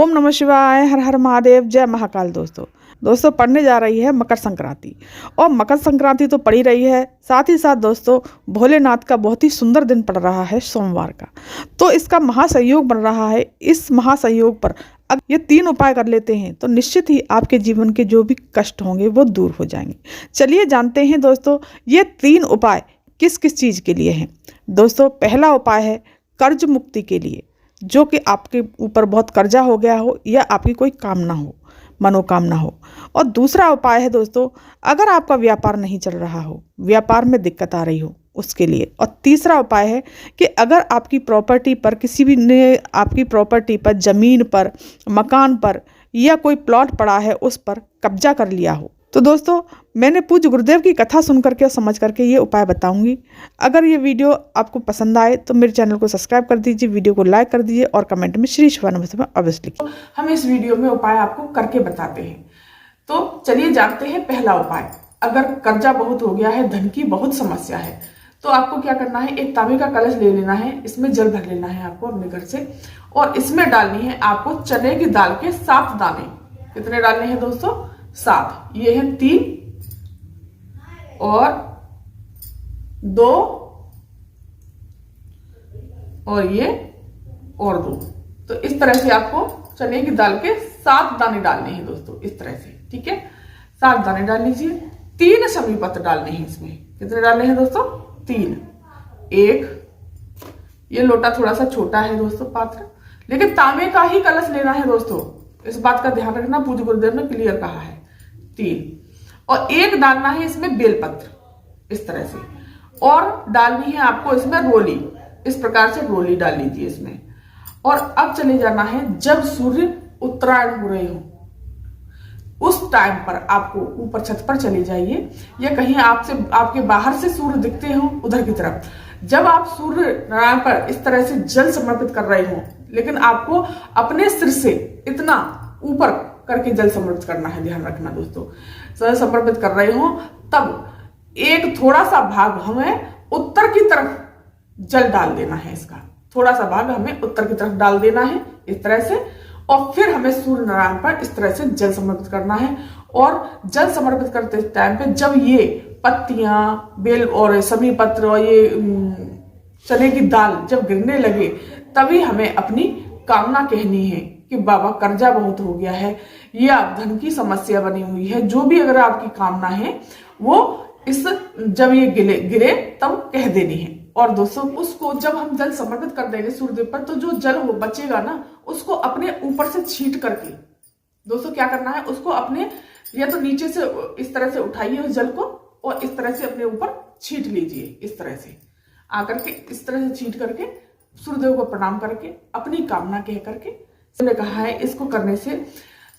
ओम नमः शिवाय, हर हर महादेव, जय महाकाल। दोस्तों पढ़ने जा रही है मकर संक्रांति। और मकर संक्रांति तो पड़ी रही है, साथ ही साथ दोस्तों भोलेनाथ का बहुत ही सुंदर दिन पड़ रहा है सोमवार का। तो इसका महासंयोग बन रहा है। इस महासंयोग पर अगर ये 3 उपाय कर लेते हैं तो निश्चित ही आपके जीवन के जो भी कष्ट होंगे वो दूर हो जाएंगे। चलिए जानते हैं दोस्तों ये 3 उपाय किस किस चीज़ के लिए हैं। दोस्तों पहला उपाय है कर्ज मुक्ति के लिए, जो कि आपके ऊपर बहुत कर्जा हो गया हो या आपकी कोई कामना हो, मनोकामना हो। और दूसरा उपाय है दोस्तों अगर आपका व्यापार नहीं चल रहा हो, व्यापार में दिक्कत आ रही हो, उसके लिए। और तीसरा उपाय है कि अगर आपकी प्रॉपर्टी पर किसी भी ने आपकी प्रॉपर्टी पर, ज़मीन पर, मकान पर या कोई प्लॉट पड़ा है उस पर कब्जा कर लिया हो। तो दोस्तों मैंने पूज्य गुरुदेव की कथा सुन करके और समझ करके ये उपाय बताऊंगी। अगर ये वीडियो आपको पसंद आए तो मेरे चैनल को सब्सक्राइब कर दीजिए, वीडियो को लाइक कर दीजिए और कमेंट में श्री शिवा नमः अवश्य लिखिए। हम इस वीडियो में उपाय आपको करके बताते हैं। तो चलिए जानते हैं पहला उपाय। अगर कर्जा बहुत हो गया है, धन की बहुत समस्या है, तो आपको क्या करना है, एक तांबे का कलश ले लेना है, इसमें जल भर लेना है आपको अपने घर से, और इसमें डालनी है आपको चने की दाल के 7 दाने। कितने डालने हैं दोस्तों? 7। ये है 3 और 2 और ये और 2। तो इस तरह से आपको चने की दाल के 7 दाने डालने हैं दोस्तों, इस तरह से। ठीक है, 7 दाने डाल लीजिए। 3 शमी पत्र डालने हैं इसमें। कितने डालने हैं दोस्तों? 3। ये लोटा थोड़ा सा छोटा है दोस्तों पात्र, लेकिन तांबे का ही कलश लेना है दोस्तों, इस बात का ध्यान रखना, पूज्य गुरुदेव ने क्लियर कहा है। 3 और 1 डालना है इसमें बेलपत्र, इस तरह से। और डालनी है आपको इसमें रोली, इस प्रकार से रोली डाल लीजिए इसमें। और अब चले जाना है जब सूर्य उत्तरायण हो रहे हो उस टाइम पर आपको ऊपर छत पर चले जाइए, या कहीं आपके बाहर से सूर्य दिखते हो उधर की तरफ। जब आप सूर्य नारायण पर इस तरह से जल समर्पित कर रहे हो, लेकिन आपको अपने सिर से इतना ऊपर करके जल समर्पित करना है, ध्यान रखना दोस्तों। जल समर्पित कर रहे हो तब एक थोड़ा सा भाग हमें उत्तर की तरफ जल डाल देना है। इसका थोड़ा सा भाग हमें उत्तर की तरफ डाल देना है, इस तरह से। और फिर हमें सूर्य नारायण पर इस तरह से जल समर्पित करना है। और जल समर्पित करते टाइम पे जब ये पत्तियां, बेल और शमी पत्र और ये चने की दाल जब गिरने लगे, तभी हमें अपनी कामना कहनी है कि बाबा कर्जा बहुत हो गया है या धन की समस्या बनी हुई है, जो भी अगर आपकी कामना है वो इस जब ये गिरे तब कह देनी है। और दोस्तों उसको जब हम जल समर्पित कर देंगे सूर्यदेव पर, तो जो जल हो बचेगा ना, उसको अपने ऊपर से छींट करके दोस्तों क्या करना है, उसको अपने या तो नीचे से इस तरह से उठाइए उस जल को और इस तरह से अपने ऊपर छींट लीजिए, इस तरह से आकर के इस तरह से छींट करके सूर्यदेव को प्रणाम करके अपनी कामना कह करके। उन्होंने कहा है इसको करने से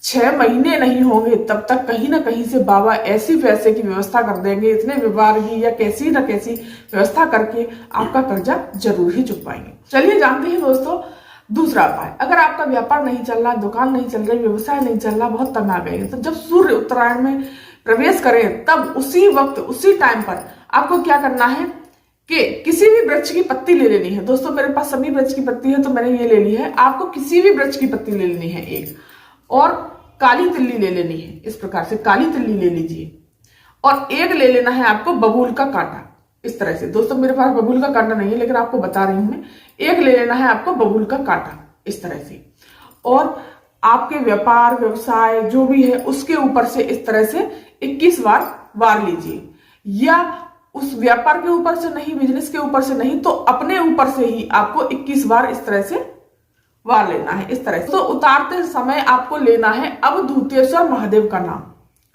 6 महीने नहीं होंगे तब तक कहीं ना कहीं से बाबा ऐसी पैसे की व्यवस्था कर देंगे, इतने व्यवहार की या कैसी ना कैसी व्यवस्था करके आपका कर्जा जरूर ही चुकाएंगे। चलिए जानते हैं दोस्तों दूसरा उपाय। अगर आपका व्यापार नहीं चल रहा, दुकान नहीं चल रही, व्यवसाय नहीं चल रहा, बहुत तंग आ गए, तो जब सूर्य उत्तरायण में प्रवेश करें तब उसी वक्त उसी टाइम पर आपको क्या करना है कि किसी भी वृक्ष की पत्ती ले लेनी है। दोस्तों मेरे पास सभी वृक्ष की पत्ती है तो मैंने ये ले ली है। आपको किसी भी वृक्ष की पत्ती ले लेनी है एक, और काली तिल्ली ले लेनी है, इस प्रकार से काली तिल्ली ले लीजिए। और एक ले लेना है आपको बबूल का कांटा, इस तरह से। दोस्तों मेरे पास बबूल का कांटा नहीं है, लेकिन आपको बता रही हूं मैं। एक ले लेना है आपको बबूल का कांटा, इस तरह से। और आपके व्यापार व्यवसाय जो भी है उसके ऊपर से इस तरह से 21 बार वार लीजिए, या उस व्यापार के ऊपर से नहीं, बिजनेस के ऊपर से नहीं, तो अपने ऊपर से ही आपको 21 बार इस तरह से वार लेना है, इस तरह से। तो उतारते समय आपको लेना है अवधूतेश्वर महादेव का नाम।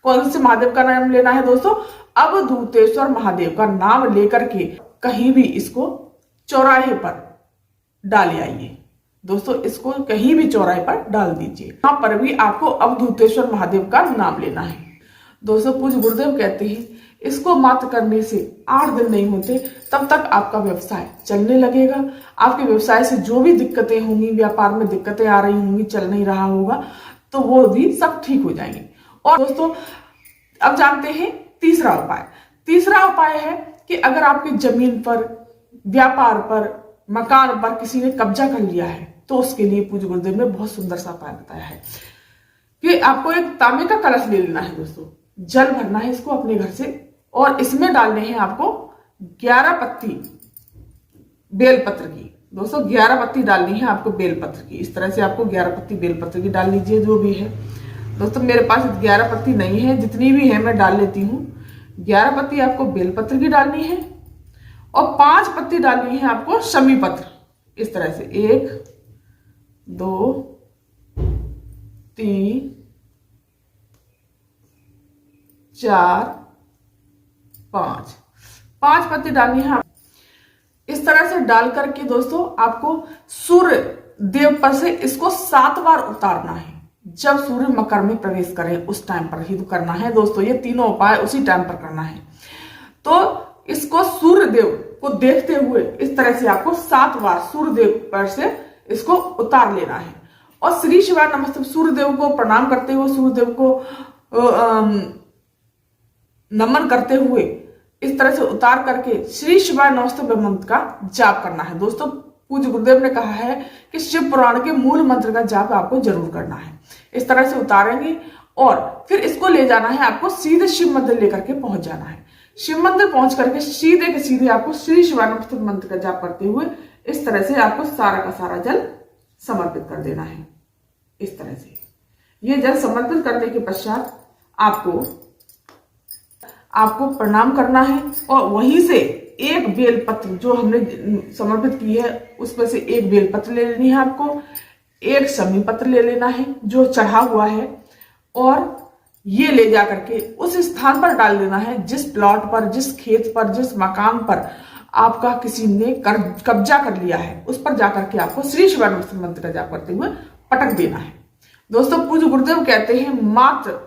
कौन से महादेव का नाम लेना है दोस्तों? अवधूतेश्वर महादेव का नाम लेकर के कहीं भी इसको चौराहे पर डाल आइए दोस्तों, इसको कहीं भी चौराहे पर डाल दीजिए। यहां पर भी आपको अवधूतेश्वर महादेव का नाम लेना है दोस्तों। पूज्य गुरुदेव कहते हैं इसको मात्र करने से 8 दिन नहीं होते तब तक आपका व्यवसाय चलने लगेगा। आपके व्यवसाय से जो भी दिक्कतें होंगी, व्यापार में दिक्कतें आ रही होंगी, चल नहीं रहा होगा, तो वो भी सब ठीक हो जाएंगे। और दोस्तों अब जानते हैं तीसरा उपाय। तीसरा उपाय है कि अगर आपकी जमीन पर, व्यापार पर, मकान पर किसी ने कब्जा कर लिया है, तो उसके लिए पूज्य गुरुदेव ने बहुत सुंदर सा उपाय बताया है कि आपको एक तांबे का कलश ले लेना है दोस्तों, जल भरना है इसको अपने घर से, और इसमें डालने हैं आपको 11 पत्ती बेलपत्र की। दोस्तों 11 पत्ती डालनी है आपको बेलपत्र की। इस तरह से आपको 11 पत्ती बेलपत्र की डाल लीजिए, जो भी है। दोस्तों मेरे पास 11 पत्ती नहीं है, जितनी भी है मैं डाल लेती हूँ। 11 पत्ती आपको बेलपत्र की डालनी है और 5 पत्ती डालनी है आपको शमी पत्र। इस तरह से 1 2 3 4 5 पत्ती डालनी है। इस तरह से डाल करके दोस्तों आपको सूर्य देव पर से इसको 7 बार उतारना है। जब सूर्य मकर में प्रवेश करे उस टाइम पर ही तो करना है दोस्तों, ये तीनों उपाय उसी टाइम पर करना है। तो इसको सूर्य देव को देखते हुए इस तरह से आपको 7 बार सूर्य देव पर से इसको उतार लेना है। और श्री शिवाय नमस्ते सूर्य देव को प्रणाम करते हुए, सूर्य देव को नमन करते हुए इस तरह से उतार करके श्री शिवाय नमस्ते मंत्र का जाप करना है। दोस्तों पूज्य गुरुदेव ने कहा है कि शिव पुराण के मूल मंत्र का जाप आपको जरूर करना है। इस तरह से उतारेंगे और फिर इसको ले जाना है आपको सीधे शिव मंदिर लेकर के पहुंच जाना है। शिव मंदिर पहुंच करके सीधे के सीधे आपको श्री शिवाय नमस्ते मंत्र का जाप करते हुए इस तरह से आपको सारा का सारा जल समर्पित कर देना है। इस तरह से ये जल समर्पित करने के पश्चात आपको प्रणाम करना है और वहीं से एक बेलपत्र जो हमने समर्पित की है उसमें से एक बेलपत्र ले लेनी है आपको, एक शमी पत्र ले लेना है जो चढ़ा हुआ है, और ये ले जा करके उस स्थान पर डाल देना है जिस प्लॉट पर, जिस खेत पर, जिस मकान पर आपका किसी ने कब्जा कर लिया है, उस पर जाकर के आपको श्री शिवाय नमस्ते मंत्र का जाप करते हुए पटक देना है। दोस्तों पूज्य गुरुदेव कहते हैं मात्र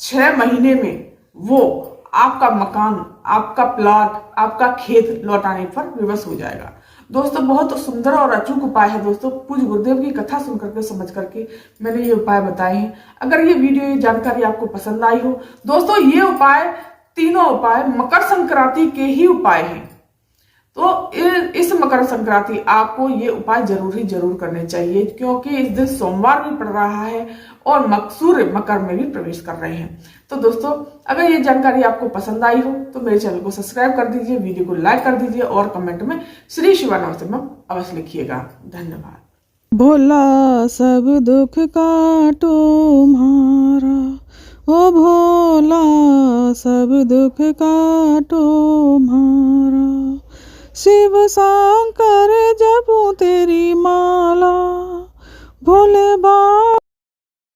6 महीने में वो आपका मकान, आपका प्लॉट, आपका खेत लौटाने पर विवश हो जाएगा। दोस्तों बहुत सुंदर और अचूक उपाय है। दोस्तों पूज्य गुरुदेव की कथा सुन करके, समझ करके मैंने ये उपाय बताए हैं। अगर ये वीडियो, ये जानकारी आपको पसंद आई हो दोस्तों, ये उपाय तीनों उपाय मकर संक्रांति के ही उपाय हैं। तो इस मकर संक्रांति आपको ये उपाय जरूर ही जरूर करने चाहिए, क्योंकि इस दिन सोमवार भी पड़ रहा है और सूर्य मकर में भी प्रवेश कर रहे हैं। तो दोस्तों अगर ये जानकारी आपको पसंद आई हो तो मेरे चैनल को सब्सक्राइब कर दीजिए, वीडियो को लाइक कर दीजिए और कमेंट में श्री शिवाय नमस्ते अवश्य लिखिएगा। धन्यवाद। भोला सब दुख काटो म्हारा, ओ भोला सब दुख काटो म्हारा, शिव शंकर जपूं तेरी माला, भोले बाबा